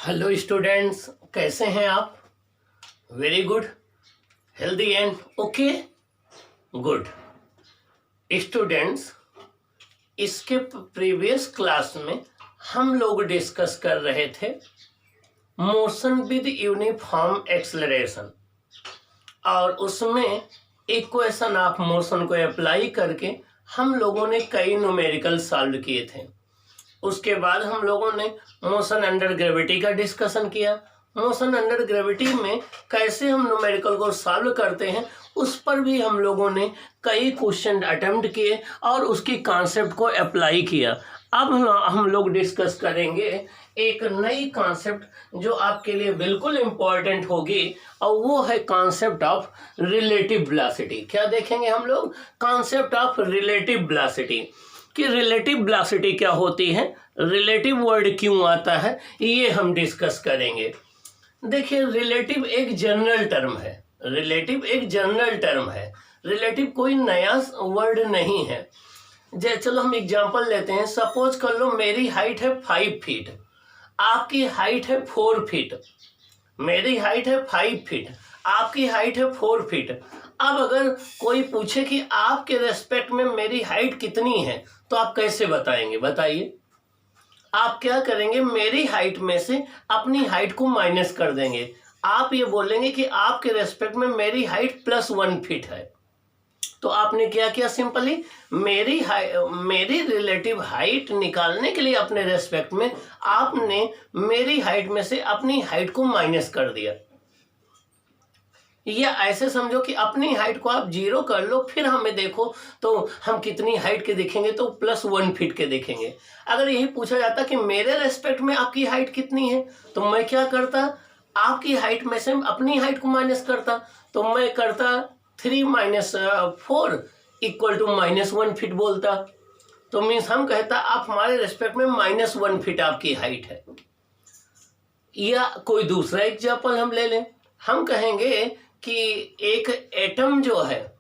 Hello students, कैसे हैं आप? Very good, healthy and okay, good. Students, इसके प्रीवियस क्लास में हम लोग डिस्कस कर रहे थे मोशन विद यूनिफॉर्म एक्सेलरेशन, और उसमें इक्वेशन ऑफ मोशन को अप्लाई करके हम लोगों ने कई न्यूमेरिकल सॉल्व किए थे। उसके बाद हम लोगों ने मोशन अंडर ग्रेविटी का डिस्कशन किया। मोशन अंडर ग्रेविटी में कैसे हम न्यूमेरिकल को सॉल्व करते हैं उस पर भी हम लोगों ने कई क्वेश्चन अटेम्प्ट किए और उसकी कॉन्सेप्ट को अप्लाई किया। अब हम लोग डिस्कस करेंगे एक नई कॉन्सेप्ट जो आपके लिए बिल्कुल इम्पॉर्टेंट होगी, और वो है कॉन्सेप्ट ऑफ रिलेटिव वेलोसिटी। क्या देखेंगे हम लोग? कॉन्सेप्ट ऑफ रिलेटिव वेलोसिटी कि रिलेटिव वेलोसिटी क्या होती है, रिलेटिव वर्ड क्यों आता है, ये हम डिस्कस करेंगे। देखिए, रिलेटिव एक जनरल टर्म है। रिलेटिव एक जनरल टर्म है। रिलेटिव कोई नया वर्ड नहीं है। चलो हम एग्जांपल लेते हैं। सपोज कर लो मेरी हाइट है 5 फीट, आपकी हाइट है 4 फीट। मेरी हाइट है 5 फीट, आपकी हाइट है 4 फीट। अब अगर कोई पूछे कि आपके रेस्पेक्ट में मेरी हाइट कितनी है, तो आप कैसे बताएंगे? बताइए। आप क्या करेंगे? मेरी हाइट में से अपनी हाइट को माइनस कर देंगे। आप ये बोलेंगे कि आपके रेस्पेक्ट में मेरी हाइट +1 फीट है। तो आपने क्या किया? सिंपली मेरी रिलेटिव हाइट निकालने के लिए अपने रेस्पेक्ट में आपने मेरी हाइट में से अपनी हाइट को माइनस कर दिया। या ऐसे समझो कि अपनी हाइट को आप 0 कर लो, फिर हमें देखो तो हम कितनी हाइट के देखेंगे, तो +1 फीट के देखेंगे। अगर यही पूछा जाता कि मेरे रेस्पेक्ट में आपकी हाइट कितनी है, तो मैं क्या करता? आपकी हाइट में से अपनी हाइट को माइनस करता। तो मैं करता 3 - 4 = -1 फीट बोलता। तो मीन्स हम कहता आप हमारे रेस्पेक्ट में -1 फीट आपकी हाइट है। या कोई दूसरा एग्जाम्पल हम ले लें। हम कहेंगे कि एक एटम जो है,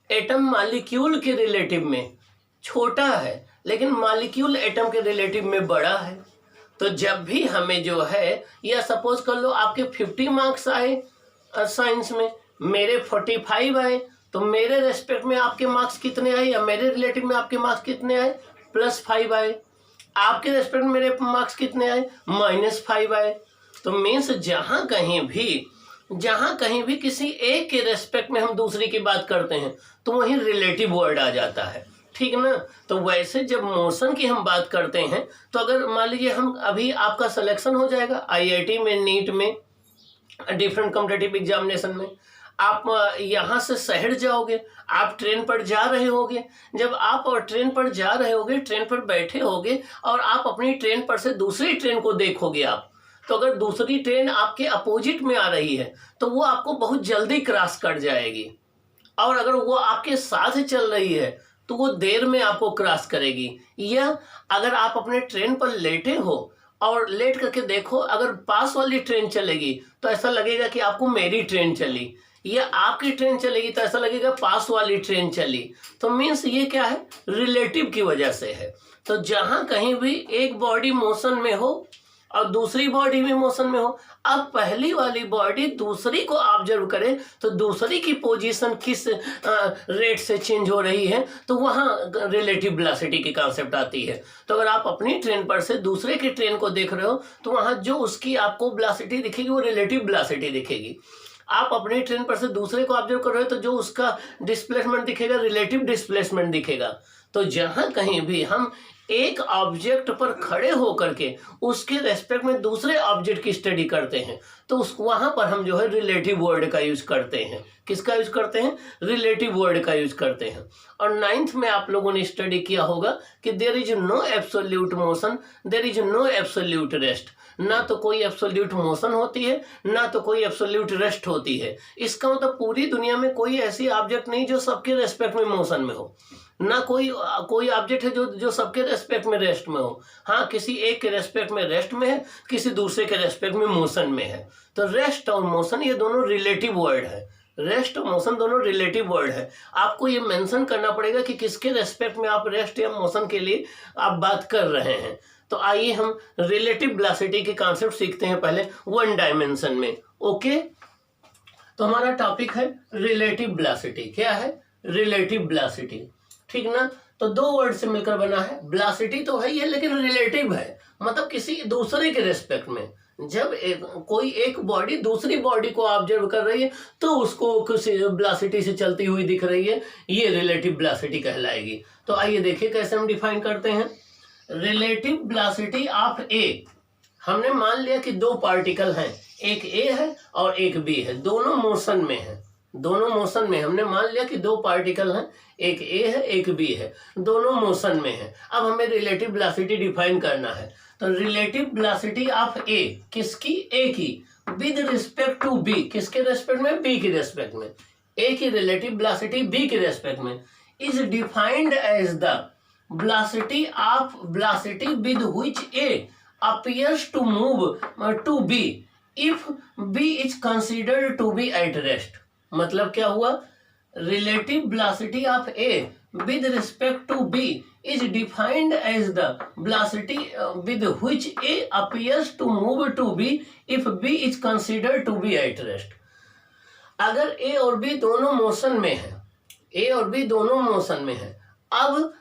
एटम मॉलिक्यूल के रिलेटिव में छोटा है, लेकिन मॉलिक्यूल एटम के रिलेटिव में बड़ा है। तो जब भी हमें जो है, या सपोज कर लो आपके 50 मार्क्स आए साइंस में, मेरे 45 आए, तो मेरे रेस्पेक्ट में आपके मार्क्स कितने आए, या मेरे रिलेटिव में आपके मार्क्स कितने आए? +5 आए। आपके रेस्पेक्ट में मेरे मार्क्स कितने आए? -5 आए। तो मीन्स जहां कहीं भी किसी एक के रेस्पेक्ट में हम दूसरी की बात करते हैं, तो वहीं रिलेटिव वर्ड आ जाता है। ठीक ना? तो वैसे जब मोशन की हम बात करते हैं, तो अगर मान लीजिए हम अभी आपका सिलेक्शन हो जाएगा IIT में, नीट में, डिफरेंट कॉम्पिटिटिव एग्जामिनेशन में, आप यहाँ से शहर जाओगे, आप ट्रेन पर जा रहे होगे। जब आप ट्रेन पर जा रहे होगे, ट्रेन पर बैठे होगे, और आप अपनी ट्रेन पर से दूसरी ट्रेन को देखोगे आप, तो अगर दूसरी ट्रेन आपके अपोजिट में आ रही है, तो वो आपको बहुत जल्दी क्रॉस कर जाएगी। और अगर वो आपके साथ चल रही है, तो वो देर में आपको क्रॉस करेगी। या अगर आप अपने ट्रेन पर लेटे हो और लेट करके देखो, अगर पास वाली ट्रेन चलेगी, तो ऐसा लगेगा कि आपको मेरी ट्रेन चली, या आपकी ट्रेन चलेगी तो ऐसा लगेगा पास वाली ट्रेन चली। तो मीन्स ये क्या है? रिलेटिव की वजह से है। तो जहां कहीं भी एक बॉडी मोशन में हो और दूसरी बॉडी भी मोशन में हो, अब पहली वाली बॉडी दूसरी को ऑब्जर्व करे, तो दूसरी की पोजीशन किस रेट से चेंज हो रही है, तो वहाँ रिलेटिव वेलोसिटी की कॉन्सेप्ट आती है। तो अगर आप अपनी ट्रेन पर से दूसरे की ट्रेन को देख रहे हो, तो वहाँ जो उसकी आपको वेलोसिटी दिखेगी वो रिलेटिव वेलोसिटी दिखेगी। आप अपनी ट्रेन पर से दूसरे को ऑब्जर्व कर रहे हो, तो जो उसका डिस्प्लेसमेंट दिखेगा, रिलेटिव डिस्प्लेसमेंट दिखेगा। तो जहां कहीं भी हम एक ऑब्जेक्ट पर खड़े होकर के उसके रेस्पेक्ट में दूसरे ऑब्जेक्ट की स्टडी करते हैं, तो वहां पर हम जो है रिलेटिव वर्ड का यूज करते हैं। किसका यूज करते हैं? रिलेटिव वर्ड का यूज करते हैं। और 9th में आप लोगों ने स्टडी किया होगा कि there is no absolute motion, there is no absolute rest. ना तो कोई एब्सोल्यूट मोशन होती है, ना तो कोई एब्सोल्यूट रेस्ट होती है। इसका मतलब पूरी दुनिया में कोई ऐसी ऑब्जेक्ट नहीं जो सबके रेस्पेक्ट में मोशन में हो, ना कोई ऑब्जेक्ट है जो सबके रेस्पेक्ट में रेस्ट में हो। हाँ, किसी एक के रेस्पेक्ट में रेस्ट में है, किसी दूसरे के रेस्पेक्ट में मोशन में है। तो रेस्ट और मोशन ये दोनों रिलेटिव वर्ड है। रेस्ट और मोशन दोनों रिलेटिव वर्ड है। आपको ये मेंशन करना पड़ेगा कि किसके रेस्पेक्ट में आप रेस्ट या मोशन के लिए आप बात कर रहे हैं। तो आइए हम रिलेटिव वेलोसिटी के कॉन्सेप्ट सीखते हैं पहले वन डायमेंशन में। ओके, तो हमारा टॉपिक है रिलेटिव वेलोसिटी। क्या है? रिलेटिव वेलोसिटी, ठीक ना। तो दो वर्ड से मिलकर बना है। वेलोसिटी तो है ही है, लेकिन रिलेटिव है, मतलब किसी दूसरे के रेस्पेक्ट में। जब कोई एक बॉडी दूसरी बॉडी को ऑब्जर्व कर रही है तो उसको किसी वेलोसिटी से चलती हुई दिख रही है, ये रिलेटिव वेलोसिटी कहलाएगी। तो आइए देखिए कैसे हम डिफाइन करते हैं रिलेटिव वेलोसिटी ऑफ ए। हमने मान लिया कि दो पार्टिकल हैं, एक ए है और एक बी है, दोनों मोशन में है। दोनों मोशन में हमने मान लिया कि दो पार्टिकल हैं, एक ए है एक बी है, दोनों मोशन में है। अब हमें रिलेटिव वेलोसिटी डिफाइन करना है। तो रिलेटिव वेलोसिटी ऑफ ए, किसकी? ए की, विद रिस्पेक्ट टू बी, किसके रेस्पेक्ट में? बी के रेस्पेक्ट में। ए की रिलेटिव वेलोसिटी बी के रेस्पेक्ट में is defined as the velocity with which A appears to move to B if B is considered to be at rest। मतलब क्या हुआ? Relative velocity of A with respect to B is defined as the velocity with which A appears to move to B if B is considered to be at rest। अगर A और B दोनों motion में है, A और B दोनों motion में है, अब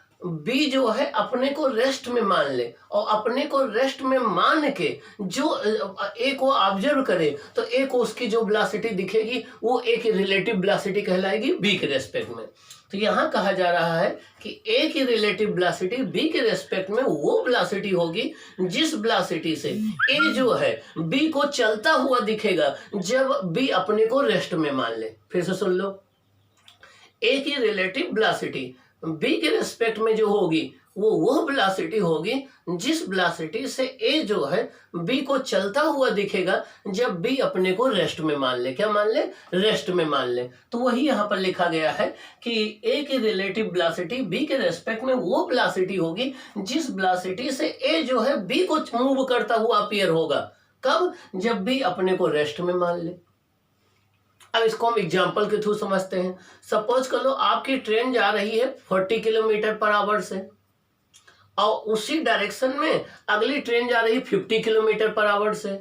बी जो है अपने को रेस्ट में मान ले, और अपने को रेस्ट में मान के जो ए को ऑब्जर्व करे तो ए को उसकी जो वेलोसिटी दिखेगी वो ए की रिलेटिव वेलोसिटी कहलाएगी बी के रेस्पेक्ट में। तो यहाँ कहा जा रहा है कि ए की रिलेटिव वेलोसिटी बी के रेस्पेक्ट में वो वेलोसिटी होगी जिस वेलोसिटी से ए जो है बी को चलता हुआ दिखेगा जब बी अपने को रेस्ट में मान ले। फिर से सुन लो, ए की रिलेटिव वेलोसिटी बी के रेस्पेक्ट में जो होगी वो वेलोसिटी होगी जिस वेलोसिटी से ए जो है बी को चलता हुआ दिखेगा जब बी अपने को रेस्ट में मान ले। क्या मान ले? रेस्ट में मान ले। तो वही यहाँ पर लिखा गया है कि ए की रिलेटिव वेलोसिटी बी के रेस्पेक्ट में वो वेलोसिटी होगी जिस वेलोसिटी से ए जो है बी को मूव करता हुआ अपीयर होगा। कब? जब बी अपने को रेस्ट में मान ले। अब इसको हम एग्जाम्पल के थ्रू समझते हैं। सपोज कर लो आपकी ट्रेन जा रही है 40 किलोमीटर पर आवर से, और उसी डायरेक्शन में अगली ट्रेन जा रही है 50 किलोमीटर पर आवर से,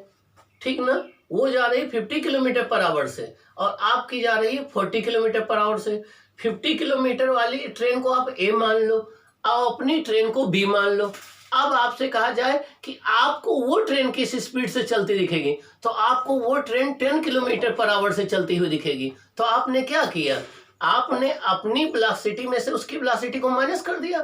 ठीक ना। वो जा रही है 50 किलोमीटर पर आवर से और आपकी जा रही है 40 किलोमीटर पर आवर से। 50 किलोमीटर वाली ट्रेन को आप ए मान लो और अपनी ट्रेन को बी मान लो। अब आपसे कहा जाए कि आपको वो ट्रेन किस स्पीड से चलती दिखेगी, तो आपको वो ट्रेन 10 किलोमीटर पर आवर से चलती हुई दिखेगी। तो आपने क्या किया? आपने अपनी वेलोसिटी में से उसकी वेलोसिटी को माइनस कर दिया,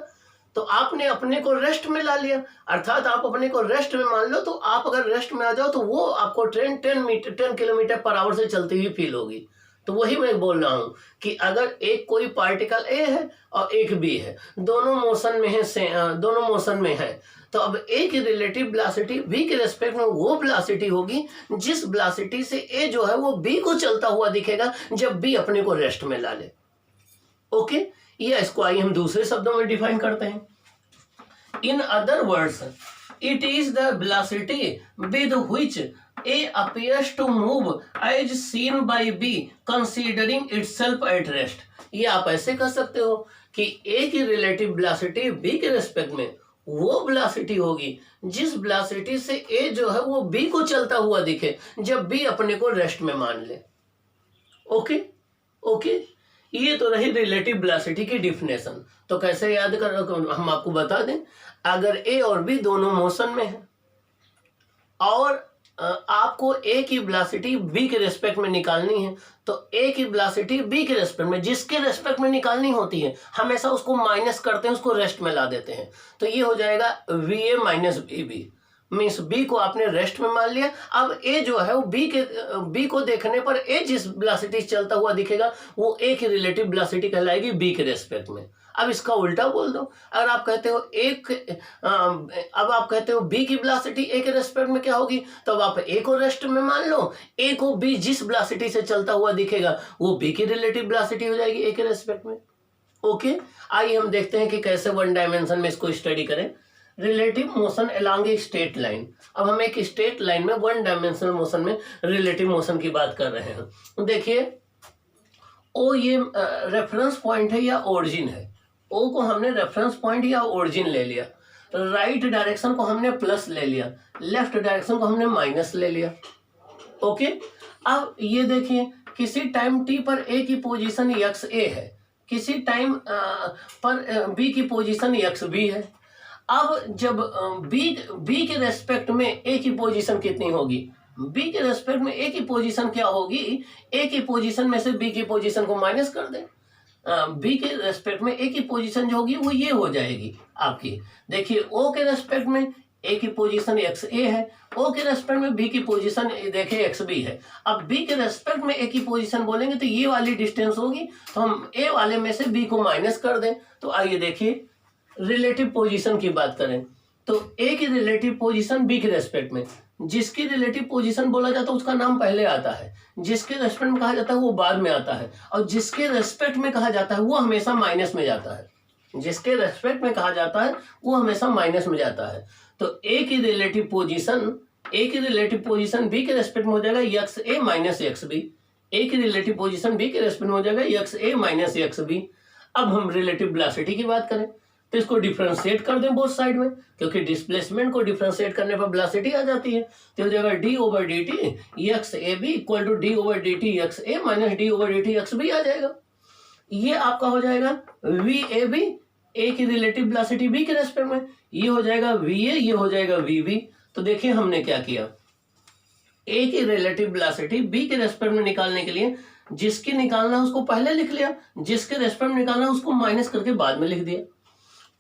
तो आपने अपने को रेस्ट में ला लिया। अर्थात आप अपने को रेस्ट में मान लो, तो आप अगर रेस्ट में आ जाओ तो वो आपको ट्रेन 10 किलोमीटर पर आवर से चलती हुई फील होगी। तो वही मैं बोल रहा हूँ कि अगर एक कोई पार्टिकल ए है और एक बी है, दोनों मोशन में है, दोनों मोशन में है, तो अब ए की रिलेटिव वेलोसिटी बी के रेस्पेक्ट में वो वेलोसिटी होगी जिस वेलोसिटी से ए जो है वो बी को चलता हुआ दिखेगा जब बी अपने को रेस्ट में ला ले। ओके, ये इसको आइए हम दूसरे शब्दों में डिफाइन करते हैं। In other words, it is the velocity with which A appears to move as seen by B considering itself at rest। ये आप ऐसे कह सकते हो कि A की रिलेटिव वेलोसिटी B के रेस्पेक्ट में वो वेलोसिटी होगी जिस वेलोसिटी से A जो है वो B को चलता हुआ दिखे जब B अपने को रेस्ट में मान ले। ओके ओके, ये तो रही रिलेटिव वेलोसिटी की डिफिनेशन। तो कैसे याद कर, हम आपको बता दें, अगर ए और बी दोनों मोशन में है और आपको ए की वेलोसिटी बी के रेस्पेक्ट में निकालनी है, तो ए की वेलोसिटी बी के रेस्पेक्ट में, जिसके रेस्पेक्ट में निकालनी होती है हमेशा उसको माइनस करते हैं, उसको रेस्ट में ला देते हैं। तो ये हो जाएगा V A minus B B, means B को आपने रेस्ट में मान लिया। अब ए जो है वो बी को देखने पर ए जिस वेलोसिटी चलता हुआ दिखेगा वो ए की रिलेटिव वेलोसिटी कहलाएगी बी के रेस्पेक्ट में। अब इसका उल्टा बोल दो, अगर आप कहते हो अब आप कहते हो बी की वेलोसिटी ए के रेस्पेक्ट में क्या होगी, तो अब आप ए को रेस्ट में मान लो, ए को बी जिस वेलोसिटी से चलता हुआ दिखेगा वो बी की रिलेटिव वेलोसिटी हो जाएगी ए के रेस्पेक्ट में। ओके, आइए हम देखते हैं कि कैसे वन डायमेंशन में इसको स्टडी करें। Relative motion along a straight line. अब हम एक स्ट्रेट लाइन में वन डायमेंशनल मोशन में रिलेटिव मोशन की बात कर रहे हैं। देखिए ओ ये रेफरेंस पॉइंट है या ओरिजिन है, ओ को हमने रेफरेंस पॉइंट या ओरिजिन ले लिया, राइट डायरेक्शन को हमने प्लस ले लिया, लेफ्ट डायरेक्शन को हमने माइनस ले लिया। ओके, अब ये देखिए किसी टाइम टी पर ए की पोजीशन एक्स ए है, किसी टाइम पर बी की पोजीशन एक्स बी है। अब जब बी के रेस्पेक्ट में ए की पोजीशन कितनी होगी, बी के रेस्पेक्ट में ए की पोजीशन क्या होगी, ए की पोजीशन में से बी की पोजीशन को माइनस कर दें, बी के रेस्पेक्ट में ए की पोजीशन जो होगी वो ये हो जाएगी आपकी। देखिए ओ के रेस्पेक्ट में ए की पोजीशन एक्स ए है, ओ के रेस्पेक्ट में बी की पोजीशन देखिए एक्स बी है। अब बी के रेस्पेक्ट में ए की पोजीशन बोलेंगे तो ये वाली डिस्टेंस होगी, तो हम ए वाले में से बी को माइनस कर दें। तो आइए देखिए रिलेटिव पोजीशन की बात करें तो ए की रिलेटिव पोजीशन बी के रेस्पेक्ट में, जिसकी रिलेटिव पोजीशन बोला जाता है उसका नाम पहले आता है, जिसके रेस्पेक्ट में कहा जाता है वो बाद में आता है, और जिसके रेस्पेक्ट में कहा जाता है वो हमेशा माइनस में जाता है, जिसके रेस्पेक्ट में कहा जाता है वो हमेशा माइनस में जाता है। तो ए की रिलेटिव पोजीशन बी के रेस्पेक्ट में हो जाएगा x a minus x b, ए की रिलेटिव पोजीशन बी के रेस्पेक्ट में हो जाएगा x a minus x B. अब हम रिलेटिव वेलोसिटी की बात करें तो इसको डिफरेंशिएट कर दें बोथ साइड में, क्योंकि डिस्प्लेसमेंट को डिफरेंशिएट करने पर वेलोसिटी आ जाती है। तो हो जाएगा d over d t x a B equal to d over d t x a minus d over d t x b आ जाएगा। ये आपका हो जाएगा वी ए बी, ए की रिलेटिव वेलोसिटी बी के रेस्पेक्ट में, ये हो जाएगा वी ए, ये हो जाएगा वी बी। तो देखिए हमने क्या किया, ए की रिलेटिव वेलोसिटी बी के रेस्पेक्ट में निकालने के लिए जिसकी निकालना है उसको पहले लिख लिया, जिसके रेस्पेक्ट में निकालना है उसको माइनस करके बाद में लिख दिया।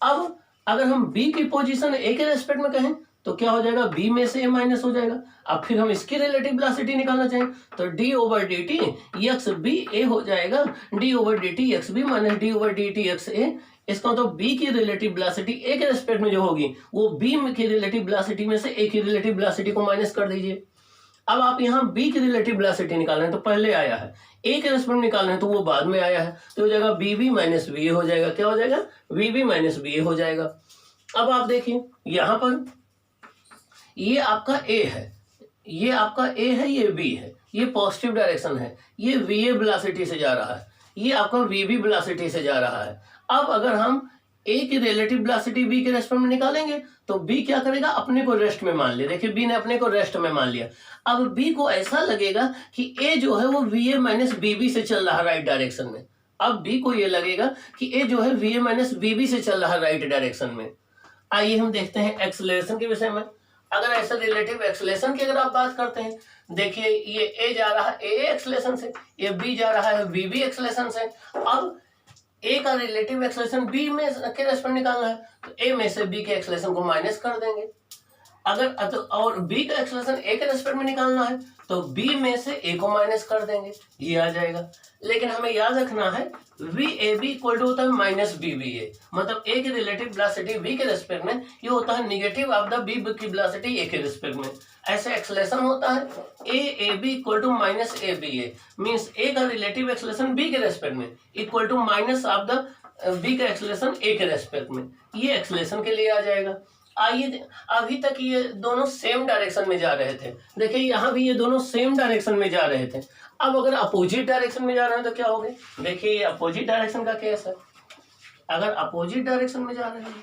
अब अगर हम b की पोजीशन a के रेस्पेक्ट में कहें तो क्या हो जाएगा, b में से a माइनस हो जाएगा। अब फिर हम इसकी रिलेटिव वेलोसिटी निकालना चाहें तो d over d t x b a हो जाएगा d over d t x b minus d over d t x a. इसका मतलब b की रिलेटिव वेलोसिटी a के रेस्पेक्ट में जो होगी वो b की रिलेटिव वेलोसिटी में से a की रिलेटिव वेलोसिटी को माइनस कर दीजिए। अब आप यहाँ b की रिलेटिव वेलोसिटी निकालना है तो पहले आया है, a के रेस्पेक्ट निकालना है तो वो बाद में आया है, तो हो जाएगा B B minus B a हो जाएगा। क्या हो जाएगा, we B minus B a हो जाएगा। अब आप देखिए यहाँ पर ये आपका a है, ये आपका a है, ये b है, ये पॉजिटिव डायरेक्शन है, ये वी ए वेलोसिटी से जा रहा है, ये आपका वी बी वेलोसिटी से जा रहा है। अब अगर हम a की रिलेटिव वेलोसिटी b के रेस्पेक्ट में निकालेंगे तो b क्या करेगा, अपने को रेस्ट में मान लिया। देखिए b ने अपने को रेस्ट में मान लिया। अब b को ऐसा लगेगा कि a जो है वो va माइनस bb से चल रहा है राइट डायरेक्शन में। अब b को ये लगेगा कि a जो है va माइनस bb से चल रहा है राइट डायरेक्शन में। आइए हम देखते हैं एक्सेलरेशन के विषय में। अगर ऐसा रिलेटिव एक्सेलरेशन की अगर आप बात करते हैं, देखिए ये a जा रहा है a एक्सेलरेशन से, ये b जा रहा है bb एक्सेलरेशन से। अब a का रिलेटिव एक्सेलरेशन b में के रेस्पेक्ट निकालना है तो a में से b के एक्सेलरेशन को माइनस कर देंगे। अगर और b का एक्सेलरेशन a के रेस्पेक्ट में निकालना है तो b में से a को माइनस कर देंगे, ये आ जाएगा। लेकिन हमें याद रखना है V A B equal to होता है माइनस बी बी ए, मतलब a की रिलेटिव वेलोसिटी v के रेस्पेक्ट में ये होता है निगेटिव ऑफ द b की वेलोसिटी a के रेस्पेक्ट में। ऐसे एक्सेलरेशन होता है A B equal to minus A B A, means a का रिलेटिव एक्सेलरेशन b के रेस्पेक्ट में equal to minus of the b का एक्सेलरेशन a के रेस्पेक्ट में, ये एक्सेलरेशन के लिए आ जाएगा। आइए अभी तक ये दोनों सेम डायरेक्शन में जा रहे थे, देखिए यहाँ भी ये दोनों सेम डायरेक्शन में जा रहे थे। अब अगर अपोजिट डायरेक्शन में जा रहे हैं तो क्या होगा, देखिए ये अपोजिट डायरेक्शन का केस है। अगर अपोजिट डायरेक्शन में जा रहे हैं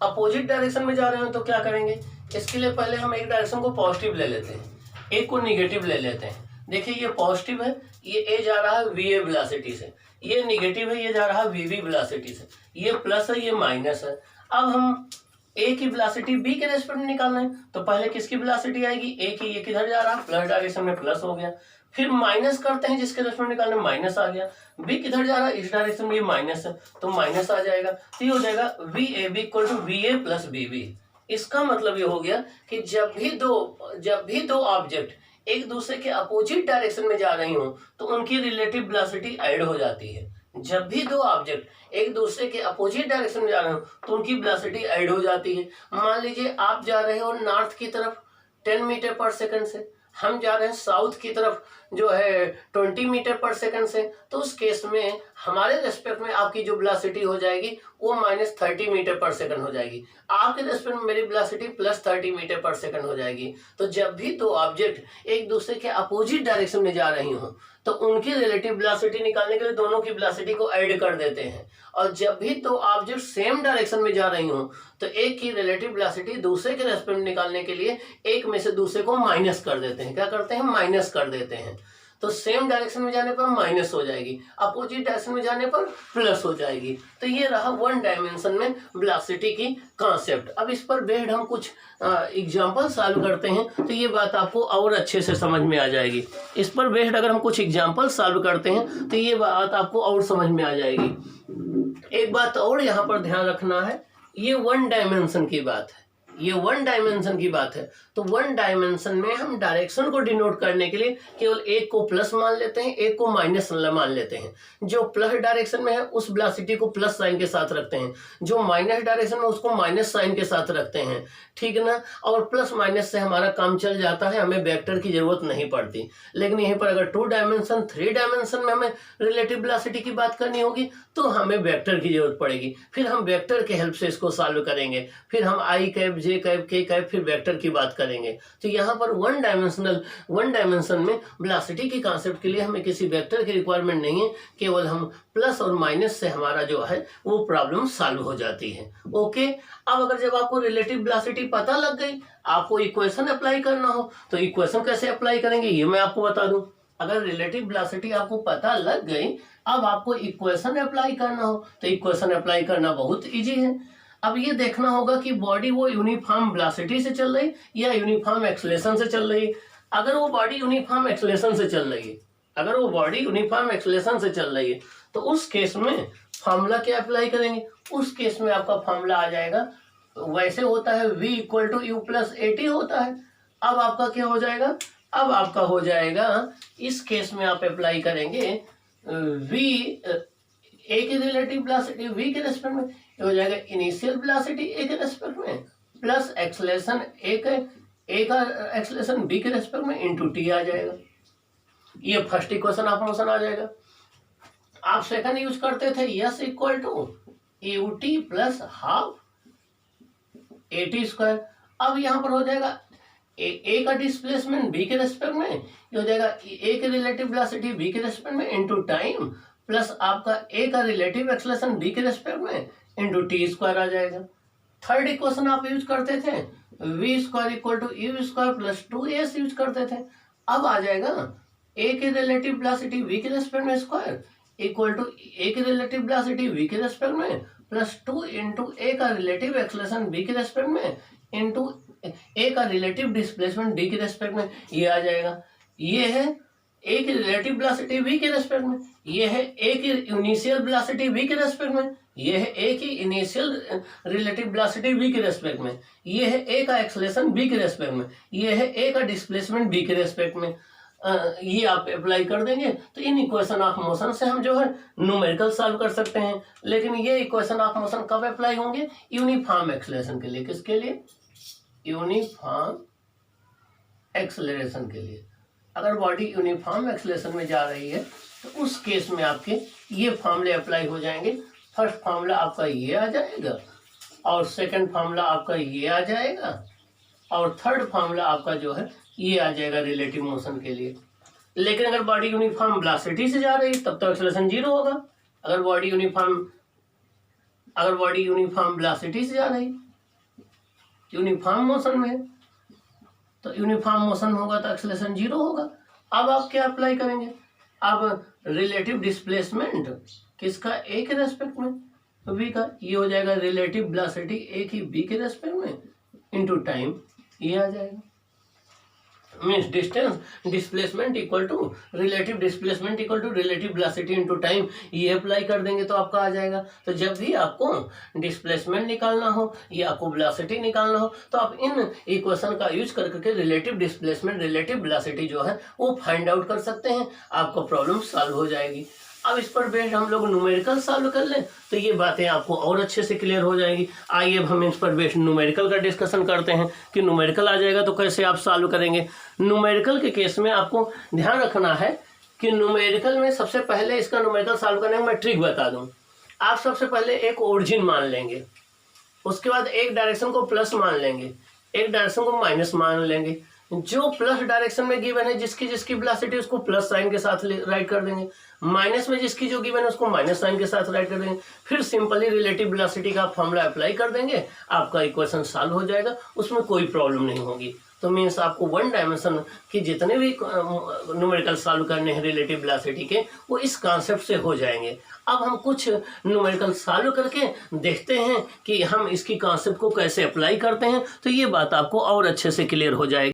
अपोजिट डायरेक्शन में जा रहे हैं तो क्या करेंगे, इसके लिए पहले हम एक डायरेक्शन को पॉजिटिव ले लेते हैं, एक को निगेटिव ले लेते हैं। देखिए ये पॉजिटिव है, ये a जा रहा है वी ए वेलोसिटी से, ये निगेटिव है, ये जा रहा है वी बी वेलोसिटी से, ये प्लस है, ये माइनस है। अब हम a की वेलोसिटी b के रेस्पेक्ट में निकालना है तो पहले किसकी वेलोसिटी आएगी, a की, ये किधर जा रहा है प्लस डायरेक्शन में, प्लस हो गया। फिर माइनस करते हैं, जिसके रेस्पेक्ट में निकालना है माइनस आ गया। b किधर जा रहा है, इस डायरेक्शन में, ये माइनस है तो माइनस आ जाएगा। तो ये हो जाएगा V A B equal to V A plus B B. इसका मतलब ये हो गया कि जब भी दो ऑब्जेक्ट एक दूसरे के अपोजिट डायरेक्शन में जा रही हो तो उनकी रिलेटिव वेलोसिटी ऐड हो जाती है। जब भी दो ऑब्जेक्ट एक दूसरे के अपोजिट डायरेक्शन में जा रहे हो तो उनकी वेलोसिटी ऐड हो जाती है। मान लीजिए आप जा रहे हो नॉर्थ की तरफ 10 मीटर पर सेकंड से, हम जा रहे हैं साउथ की तरफ जो है 20 मीटर पर सेकंड से, तो उस केस में हमारे रेस्पेक्ट में आपकी जो वेलोसिटी हो जाएगी वो -30 मीटर पर सेकंड हो जाएगी। आपके रेस्पेक्ट में मेरी वेलोसिटी +30 मीटर पर सेकंड हो जाएगी। तो जब भी दो ऑब्जेक्ट एक दूसरे के अपोजिट डायरेक्शन में जा रही हों तो उनकी रिलेटिव वेलोसिटी निकालने के लिए दोनों की वेलोसिटी को ऐड कर देते हैं। और जब भी दो ऑब्जेक्ट सेम डायरेक्शन में जा रही हों तो एक की रिलेटिव वेलोसिटी दूसरे के रेस्पेक्ट में निकालने के लिए एक में से दूसरे को माइनस कर देते हैं। क्या करते हैं? माइनस कर देते हैं। तो सेम डायरेक्शन में जाने पर माइनस हो जाएगी, अपोजिट डायरेक्शन में जाने पर प्लस हो जाएगी। तो ये रहा वन डायमेंशन में वेलोसिटी की कॉन्सेप्ट। अब इस पर बेस्ड हम कुछ एग्जांपल सॉल्व करते हैं तो ये बात आपको और अच्छे से समझ में आ जाएगी। इस पर बेस्ड अगर हम कुछ एग्जांपल सॉल्व करते हैं तो ये बात आपको और समझ में आ जाएगी। एक बात और यहाँ पर ध्यान रखना है, ये वन डायमेंशन की बात है, ये वन डायमेंशन की बात है। तो वन डायमेंशन में हम डायरेक्शन को डिनोट करने के लिए केवल एक को प्लस मान लेते हैं, एक को माइनस मान लेते हैं। जो प्लस डायरेक्शन में है उस वेलोसिटी को प्लस साइन के साथ रखते हैं, जो माइनस डायरेक्शन में उसको माइनस साइन के साथ रखते हैं, ठीक है ना। और प्लस माइनस से हमारा काम चल जाता है, हमें वेक्टर की जरूरत नहीं पड़ती। लेकिन यहीं पर अगर 2 डायमेंशन 3 डायमेंशन में हमें रिलेटिव वेलोसिटी की बात करनी होगी तो हमें वेक्टर की जरूरत पड़ेगी। फिर हम वेक्टर के हेल्प से इसको सॉल्व करेंगे, फिर हम आई कैप जे कैप के कैप फिर वेक्टर की बात करेंगे। तो यहाँ पर वन डायमेंशन में वेलोसिटी की कॉन्सेप्ट के लिए हमें किसी वेक्टर की रिक्वायरमेंट नहीं है, केवल हम प्लस और माइनस से हमारा जो है वो प्रॉब्लम सॉल्व हो जाती है। ओके, अब अगर जब आपको रिलेटिव वेलोसिटी पता लग गई, आपको इक्वेशन अप्लाई करना हो तो इक्वेशन कैसे अप्लाई करेंगे ये मैं आपको बता दूं। अगर रिलेटिव वेलोसिटी आपको पता लग गई, अब आपको इक्वेशन अप्लाई करना हो तो इक्वेशन अप्लाई करना बहुत इजी है। अब ये देखना होगा कि बॉडी वो यूनिफॉर्म वेलोसिटी से चल रही या यूनिफॉर्म एक्सेलरेशन से चल रही। अगर वो बॉडी यूनिफॉर्म एक्सेलरेशन से चल रही है, अगर वो बॉडी यूनिफॉर्म एक्सेलरेशन से चल रही है तो उस केस में फॉर्मूला क्या अप्लाई करेंगे? उस केस में आपका फॉर्मूला आ जाएगा, वैसे होता है v = u + at होता है। अब आपका क्या हो जाएगा? अब आपका हो जाएगा, इस केस में आप अप्लाई करेंगे v ए की रिलेटिव वेलोसिटी v के रेस्पेक्ट में हो जाएगा इनिशियल वेलोसिटी ए के रेस्पेक्ट में प्लस एक्सेलरेशन ए का एक्सेलरेशन b के रेस्पेक्ट में इंटू टी आ जाएगा। ये फर्स्ट इक्वेशन ऑफ मोशन आ जाएगा। आप सेकंड यूज करते थे s = ut + हाफ at²। अब यहाँ पर हो जाएगा ए का डिस्प्लेसमेंट b के रेस्पेक्ट में, ये हो जाएगा ए के रिलेटिव वेलोसिटी b के रेस्पेक्ट में इंटू टाइम प्लस आपका ए का रिलेटिव एक्सेलरेशन b के रेस्पेक्ट में इंटू t² आ जाएगा। थर्ड इक्वेशन आप यूज करते थे v² = u² + 2s यूज करते थे। अब आ जाएगा ए के रिलेटिव वेलोसिटी v के रेस्पेक्ट में स्क्वायर इक्वल टू ए की रिलेटिव वेलोसिटी v के रेस्पेक्ट में प्लस 2 इंटू ए का रिलेटिव एक्सेलरेशन b के रेस्पेक्ट में इंटू ए का रिलेटिव डिस्प्लेसमेंट d के रेस्पेक्ट में, ये आ जाएगा। ये है ए की रिलेटिव वेलोसिटी v के रेस्पेक्ट में, ये है ए की इनिशियल वेलोसिटी v के रेस्पेक्ट में, ये है ए की इनिशियल रिलेटिव वेलोसिटी v के रेस्पेक्ट में, ये है ए का एक्सेलरेशन b के रेस्पेक्ट में, ये है ए का डिस्प्लेसमेंट b के रेस्पेक्ट में। ये आप अप्लाई कर देंगे तो इन इक्वेशन ऑफ मोशन से हम जो है न्यूमेरिकल सॉल्व कर सकते हैं। लेकिन ये इक्वेशन ऑफ मोशन कब अप्लाई होंगे? यूनिफॉर्म एक्सेलरेशन के लिए। किसके लिए? यूनिफॉर्म एक्सेलरेशन के लिए। अगर बॉडी यूनिफॉर्म एक्सेलरेशन में जा रही है तो उस केस में आपके ये फॉर्मूले अप्लाई हो जाएंगे। फर्स्ट फार्मूला आपका ये आ जाएगा और सेकंड फार्मूला आपका ये आ जाएगा और थर्ड फार्मूला आपका जो है ये आ जाएगा रिलेटिव मोशन के लिए। लेकिन अगर बॉडी यूनिफॉर्म वेलोसिटी से जा रही तब तो एक्सेलरेशन 0 होगा। अगर बॉडी यूनिफॉर्म वेलोसिटी से जा रही, यूनिफॉर्म मोशन में, तो यूनिफॉर्म मोशन होगा तो एक्सेलरेशन 0 होगा। अब आप क्या अप्लाई करेंगे? अब रिलेटिव डिस्प्लेसमेंट किसका? ए के रेस्पेक्ट में v का, ये हो जाएगा रिलेटिव वेलोसिटी ए की b के रेस्पेक्ट में इंटू टाइम, ये आ जाएगा। Means distance displacement equal to relative displacement equal to relative velocity into time, ये अप्लाई कर देंगे तो आपका आ जाएगा। तो जब भी आपको डिस्प्लेसमेंट निकालना हो या आपको वेलोसिटी निकालना हो तो आप इन इक्वेशन का यूज करके रिलेटिव डिस्प्लेसमेंट रिलेटिव वेलोसिटी जो है वो फाइंड आउट कर सकते हैं, आपको प्रॉब्लम सॉल्व हो जाएगी। अब इस पर बेस्ड हम लोग न्यूमेरिकल सॉल्व कर लें तो ये बातें आपको और अच्छे से क्लियर हो जाएगी। आइए अब हम इस पर बेस्ड न्यूमेरिकल का डिस्कशन करते हैं कि न्यूमेरिकल आ जाएगा तो कैसे आप सॉल्व करेंगे। न्यूमेरिकल के केस में आपको ध्यान रखना है कि न्यूमेरिकल में सबसे पहले इसका न्यूमेरिकल सॉल्व करने का मैं ट्रिक बता दूं। आप सबसे पहले एक ओरिजिन मान लेंगे, उसके बाद एक डायरेक्शन को प्लस मान लेंगे, एक डायरेक्शन को माइनस मान लेंगे। जो प्लस डायरेक्शन में गिवन है जिसकी जिसकी वेलोसिटी उसको प्लस साइन के साथ राइट कर देंगे, माइनस में जिसकी जो गिवन है उसको माइनस साइन के साथ राइट कर देंगे। फिर सिंपली रिलेटिव वेलोसिटी का फॉर्मूला अप्लाई कर देंगे, आपका इक्वेशन सॉल्व हो जाएगा, उसमें कोई प्रॉब्लम नहीं होगी। तो मीन्स आपको वन डायमेंशन की जितने भी न्यूमेरिकल सॉल्व करने हैं रिलेटिव वेलोसिटी के, वो इस कॉन्सेप्ट से हो जाएंगे। अब हम कुछ न्यूमेरिकल सॉल्व करके देखते हैं कि हम इसकी कॉन्सेप्ट को कैसे अप्लाई करते हैं, तो ये बात आपको और अच्छे से क्लियर हो जाएगी।